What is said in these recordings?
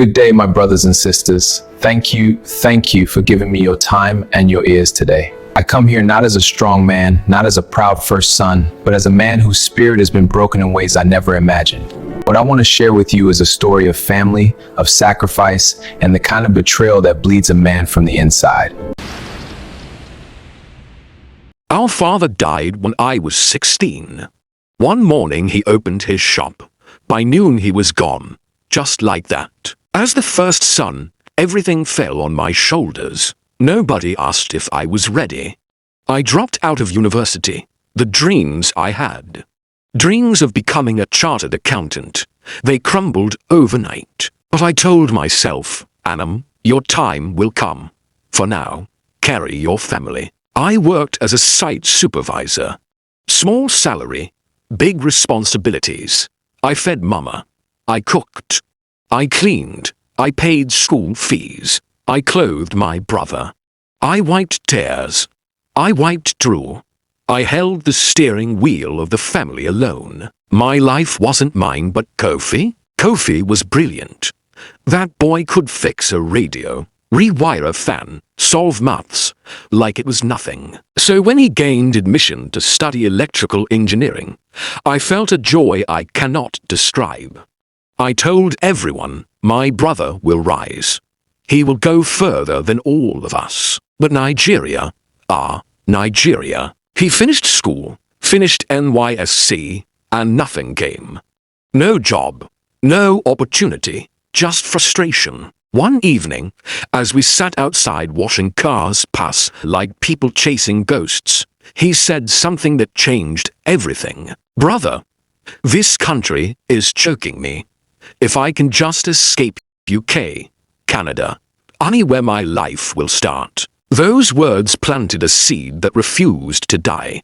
Good day, my brothers and sisters. Thank you for giving me your time and your ears today. I come here not as a strong man, not as a proud first son, but as a man whose spirit has been broken in ways I never imagined. What I want to share with you is a story of family, of sacrifice, and the kind of betrayal that bleeds a man from the inside. Our father died when I was 16. One morning he opened his shop. By noon he was gone, just like that. As the first son, everything fell on my shoulders. Nobody asked if I was ready. I dropped out of university. The dreams I had. Dreams of becoming a chartered accountant. They crumbled overnight. But I told myself, Anam, your time will come. For now, carry your family. I worked as a site supervisor. Small salary, big responsibilities. I fed mama. I cooked. I cleaned. I paid school fees. I clothed my brother. I wiped tears. I wiped drool. I held the steering wheel of the family alone. My life wasn't mine but Kofi. Kofi was brilliant. That boy could fix a radio, rewire a fan, solve maths, like it was nothing. So when he gained admission to study electrical engineering, I felt a joy I cannot describe. I told everyone, my brother will rise. He will go further than all of us. But Nigeria, Nigeria. He finished school, finished NYSC, and nothing came. No job, no opportunity, just frustration. One evening, as we sat outside watching cars pass like people chasing ghosts, he said something that changed everything. Brother, this country is choking me. If I can just escape UK, Canada, anywhere my life will start. Those words planted a seed that refused to die.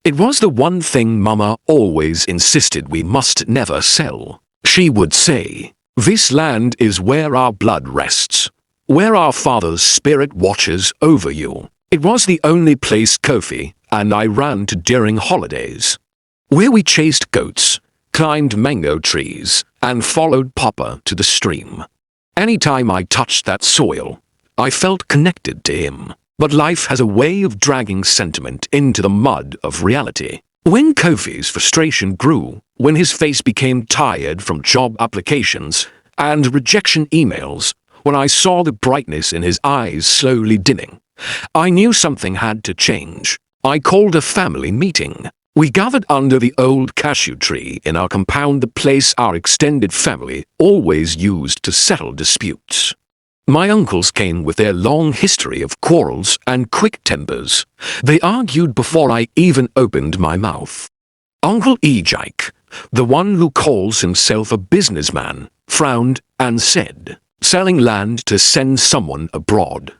It was the one thing Mama always insisted we must never sell. She would say, this land is where our blood rests, where our father's spirit watches over you. It was the only place Kofi and I ran to during holidays, where we chased goats, climbed mango trees, and followed Papa to the stream. Anytime I touched that soil, I felt connected to him. But life has a way of dragging sentiment into the mud of reality. When Kofi's frustration grew, when his face became tired from job applications and rejection emails, when I saw the brightness in his eyes slowly dimming, I knew something had to change. I called a family meeting. We gathered under the old cashew tree in our compound, the place our extended family always used to settle disputes. My uncles came with their long history of quarrels and quick tempers. They argued before I even opened my mouth. Uncle Ejike, the one who calls himself a businessman, frowned and said, selling land to send someone abroad.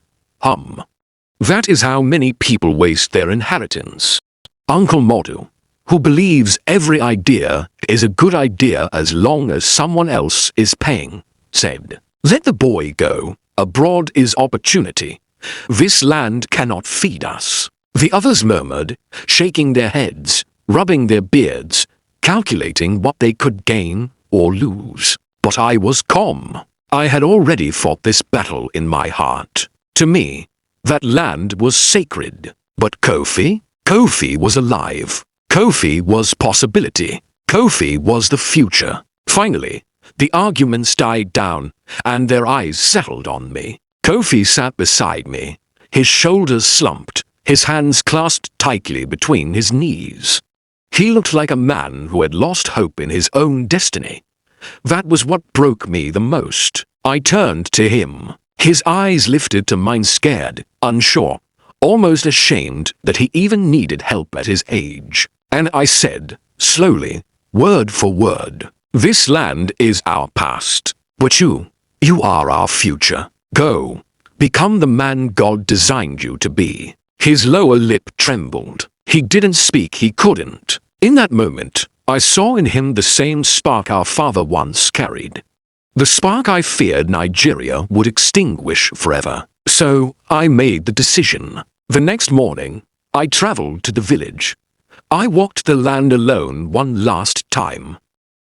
That is how many people waste their inheritance. Uncle Modu, who believes every idea is a good idea as long as someone else is paying, said, let the boy go. Abroad is opportunity. This land cannot feed us. The others murmured, shaking their heads, rubbing their beards, calculating what they could gain or lose. But I was calm. I had already fought this battle in my heart. To me, that land was sacred. But Kofi? Kofi was alive. Kofi was possibility. Kofi was the future. Finally, the arguments died down, and their eyes settled on me. Kofi sat beside me, his shoulders slumped, his hands clasped tightly between his knees. He looked like a man who had lost hope in his own destiny. That was what broke me the most. I turned to him. His eyes lifted to mine, scared, unsure, almost ashamed that he even needed help at his age. And I said, slowly, word for word, this land is our past, but you are our future. Go, become the man God designed you to be. His lower lip trembled. He didn't speak, he couldn't. In that moment, I saw in him the same spark our father once carried. The spark I feared Nigeria would extinguish forever. So, I made the decision. The next morning, I traveled to the village. I walked the land alone one last time.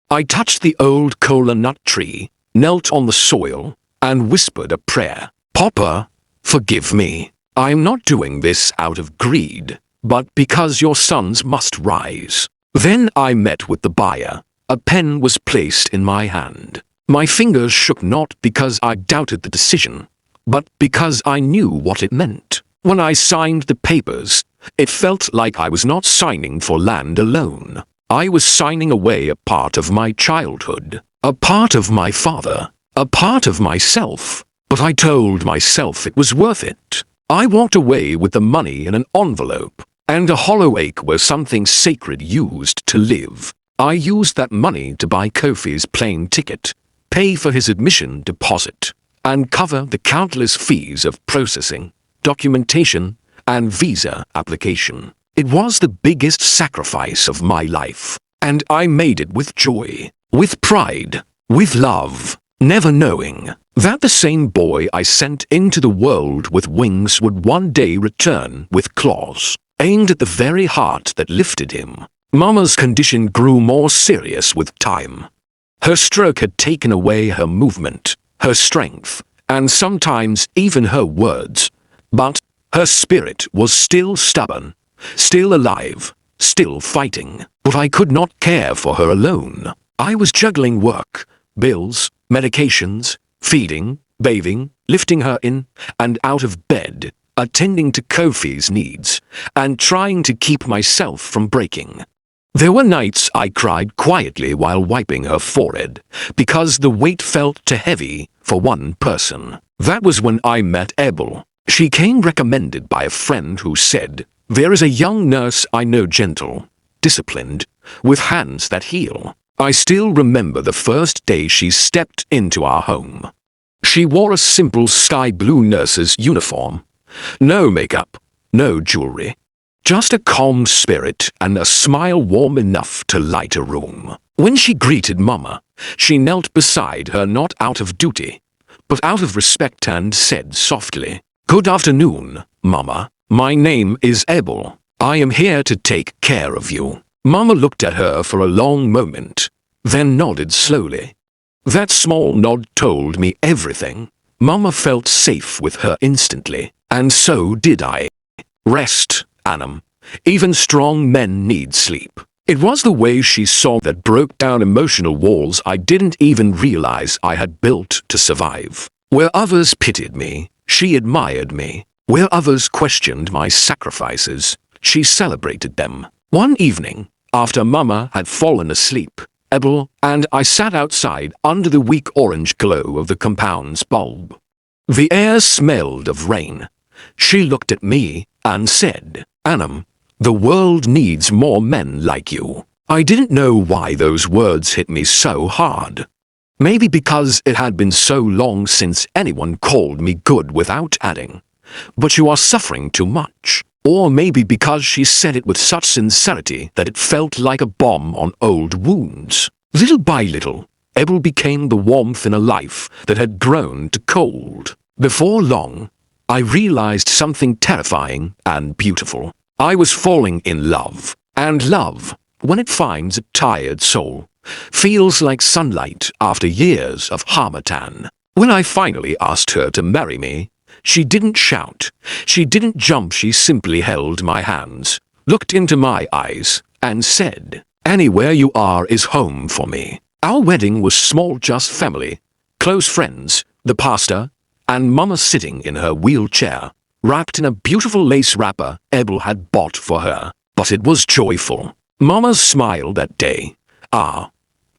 I touched the old kola nut tree, knelt on the soil, and whispered a prayer. Papa, forgive me. I'm not doing this out of greed, but because your sons must rise. Then I met with the buyer. A pen was placed in my hand. My fingers shook not because I doubted the decision, but because I knew what it meant. When I signed the papers, it felt like I was not signing for land alone. I was signing away a part of my childhood, a part of my father, a part of myself. But I told myself it was worth it. I walked away with the money in an envelope, and a hollow ache where something sacred used to live. I used that money to buy Kofi's plane ticket, pay for his admission deposit, and cover the countless fees of processing, documentation, and visa application. It was the biggest sacrifice of my life, and I made it with joy, with pride, with love, never knowing that the same boy I sent into the world with wings would one day return with claws, aimed at the very heart that lifted him. Mama's condition grew more serious with time. Her stroke had taken away her movement, her strength, and sometimes even her words. But her spirit was still stubborn, still alive, still fighting. But I could not care for her alone. I was juggling work, bills, medications, feeding, bathing, lifting her in and out of bed, attending to Kofi's needs, and trying to keep myself from breaking. There were nights I cried quietly while wiping her forehead, because the weight felt too heavy for one person. That was when I met Abel. She came recommended by a friend who said, "There is a young nurse I know, gentle, disciplined, with hands that heal." I still remember the first day she stepped into our home. She wore a simple sky blue nurse's uniform. No makeup, no jewelry. Just a calm spirit and a smile warm enough to light a room. When she greeted Mama, she knelt beside her not out of duty, but out of respect and said softly, "Good afternoon, Mama. My name is Abel. I am here to take care of you." Mama looked at her for a long moment, then nodded slowly. That small nod told me everything. Mama felt safe with her instantly, and so did I. Rest, Anam. Even strong men need sleep. It was the way she saw that broke down emotional walls I didn't even realize I had built to survive. Where others pitied me, she admired me. Where others questioned my sacrifices, she celebrated them. One evening, after Mama had fallen asleep, Abel and I sat outside under the weak orange glow of the compound's bulb. The air smelled of rain. She looked at me and said, "Anam, the world needs more men like you." I didn't know why those words hit me so hard. Maybe because it had been so long since anyone called me good without adding, "But you are suffering too much." Or maybe because she said it with such sincerity that it felt like a bomb on old wounds. Little by little, Abel became the warmth in a life that had grown to cold. Before long, I realized something terrifying and beautiful. I was falling in love, and love, when it finds a tired soul, feels like sunlight after years of harmattan. When I finally asked her to marry me, she didn't shout, she didn't jump, she simply held my hands, looked into my eyes, and said, "Anywhere you are is home for me." Our wedding was small, just family, close friends, the pastor, and Mama sitting in her wheelchair, wrapped in a beautiful lace wrapper Abel had bought for her. But it was joyful. Mama's smile that day,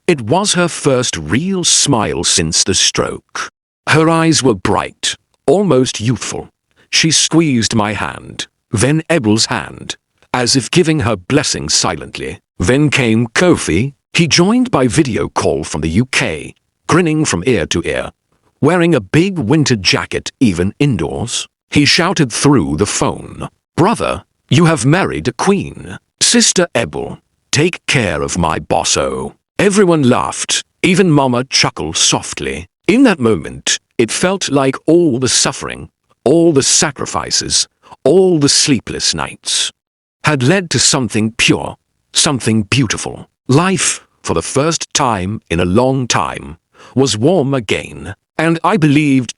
it was her first real smile since the stroke. Her eyes were bright, almost youthful. She squeezed my hand, then Abel's hand, as if giving her blessing silently. Then came Kofi. He joined by video call from the UK, grinning from ear to ear, wearing a big winter jacket even indoors. He shouted through the phone, "Brother, you have married a queen. Sister Abel, take care of my bosso." Everyone laughed, even Mama chuckled softly. In that moment, it felt like all the suffering, all the sacrifices, all the sleepless nights had led to something pure, something beautiful. Life, for the first time in a long time, was warm again, and I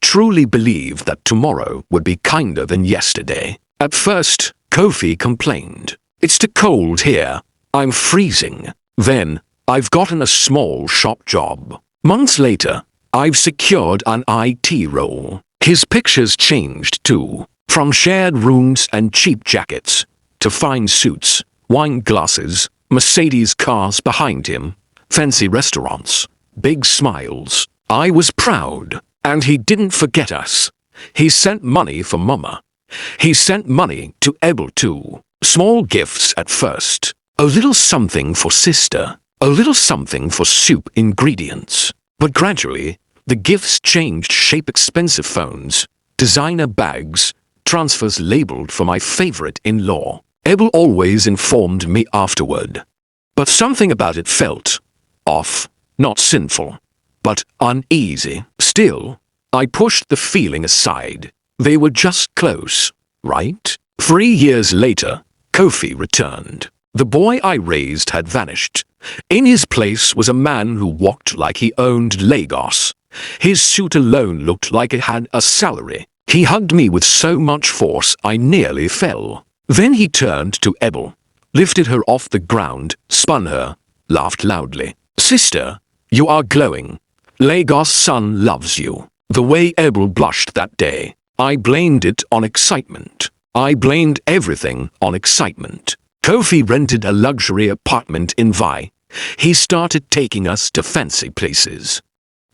truly believed that tomorrow would be kinder than yesterday. At first, Kofi complained, "It's too cold here. I'm freezing." Then, "I've gotten a small shop job." Months later, I've secured an IT role. His pictures changed too, from shared rooms and cheap jackets, to fine suits, wine glasses, Mercedes cars behind him, fancy restaurants, big smiles. I was proud, and he didn't forget us. He sent money for Mama. He sent money to Abel too. Small gifts at first. A little something for sister. A little something for soup ingredients. But gradually, the gifts changed shape: expensive phones, designer bags, transfers labeled for my favorite in-law. Abel always informed me afterward. But something about it felt off, not sinful, but uneasy. Still, I pushed the feeling aside. They were just close, right? 3 years later, Kofi returned. The boy I raised had vanished. In his place was a man who walked like he owned Lagos. His suit alone looked like it had a salary. He hugged me with so much force I nearly fell. Then he turned to Abel, lifted her off the ground, spun her, laughed loudly. "Sister, you are glowing. Lagos' son loves you." The way Abel blushed that day, I blamed it on excitement. I blamed everything on excitement. Kofi rented a luxury apartment in Vi. He started taking us to fancy places.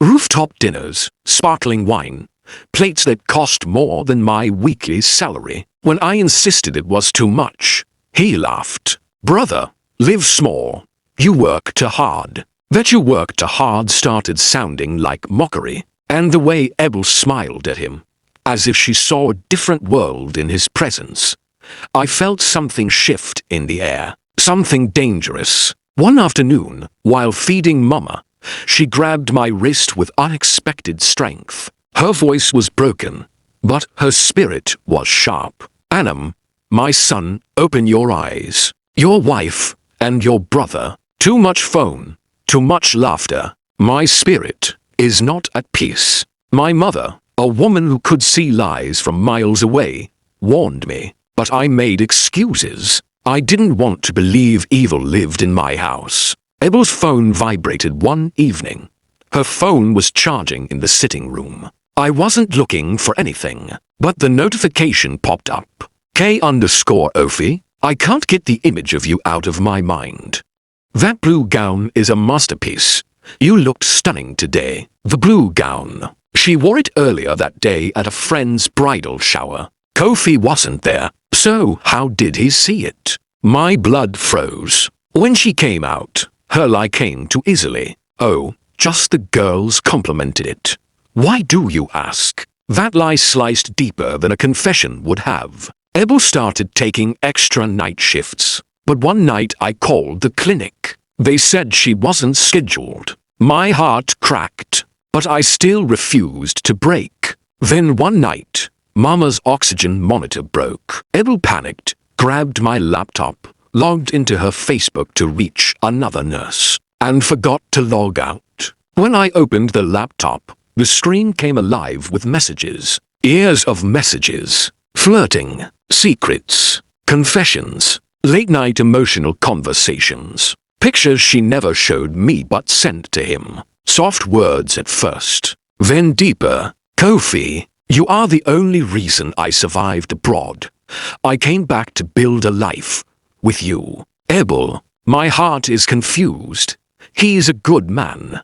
Rooftop dinners, sparkling wine, plates that cost more than my weekly salary. When I insisted it was too much, he laughed. "Brother, live small. You work too hard." That "you work too hard" started sounding like mockery, and the way Abel smiled at him, as if she saw a different world in his presence. I felt something shift in the air, something dangerous. One afternoon, while feeding Mama, she grabbed my wrist with unexpected strength. Her voice was broken, but her spirit was sharp. "Anam, my son, open your eyes. Your wife, and your brother. Too much phone, too much laughter. My spirit is not at peace." My mother, a woman who could see lies from miles away, warned me, but I made excuses. I didn't want to believe evil lived in my house. Abel's phone vibrated one evening. Her phone was charging in the sitting room. I wasn't looking for anything, but the notification popped up. K_Ofi, I can't get the image of you out of my mind. That blue gown is a masterpiece. You looked stunning today. The blue gown. She wore it earlier that day at a friend's bridal shower. Kofi wasn't there, so how did he see it? My blood froze. When she came out, her lie came too easily. Oh, just the girls complimented it. Why do you ask? That lie sliced deeper than a confession would have. Abel started taking extra night shifts, but one night I called the clinic. They said she wasn't scheduled. My heart cracked, but I still refused to break. Then one night, Mama's oxygen monitor broke. Abel panicked, grabbed my laptop, logged into her Facebook to reach another nurse, and forgot to log out. When I opened the laptop, the screen came alive with messages. Years of messages. Flirting, secrets, confessions, late-night emotional conversations. Pictures she never showed me but sent to him. Soft words at first, then deeper. "Kofi, you are the only reason I survived abroad. I came back to build a life with you. Abel, my heart is confused. He is a good man.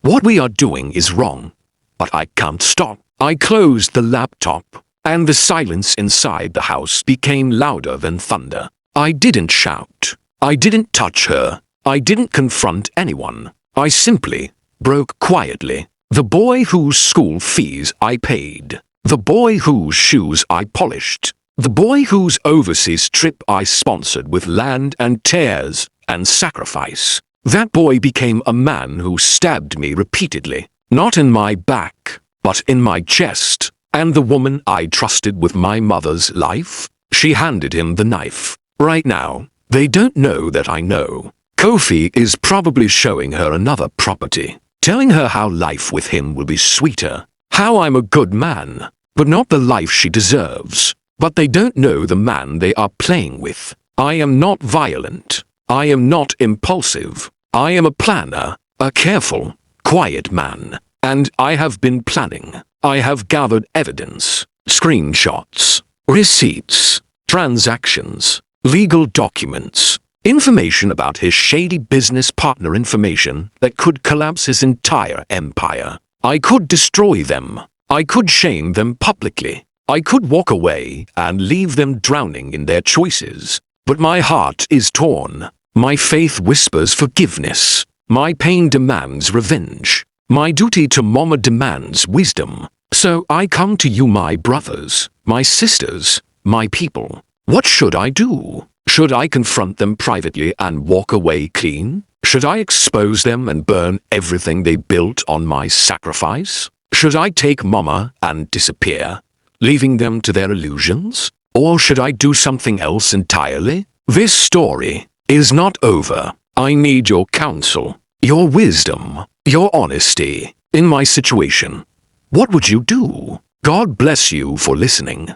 What we are doing is wrong, but I can't stop." I closed the laptop, and the silence inside the house became louder than thunder. I didn't shout. I didn't touch her. I didn't confront anyone. I simply broke quietly. The boy whose school fees I paid. The boy whose shoes I polished. The boy whose overseas trip I sponsored with land and tears and sacrifice. That boy became a man who stabbed me repeatedly, not in my back, but in my chest. And the woman I trusted with my mother's life? She handed him the knife. Right now, they don't know that I know. Kofi is probably showing her another property. telling her how life with him will be sweeter, how I'm a good man, but not the life she deserves. But they don't know the man they are playing with. I am not violent. I am not impulsive. I am a planner, a careful, quiet man. And I have been planning. I have gathered evidence, screenshots, receipts, transactions, legal documents, information about his shady business partner, information that could collapse his entire empire. I could destroy them. I could shame them publicly. I could walk away and leave them drowning in their choices. But my heart is torn. My faith whispers forgiveness. My pain demands revenge. My duty to Mama demands wisdom. So I come to you, my brothers, my sisters, my people. What should I do? Should I confront them privately and walk away clean? Should I expose them and burn everything they built on my sacrifice? Should I take Mama and disappear, leaving them to their illusions? Or should I do something else entirely? This story is not over. I need your counsel, your wisdom, your honesty in my situation. What would you do? God bless you for listening.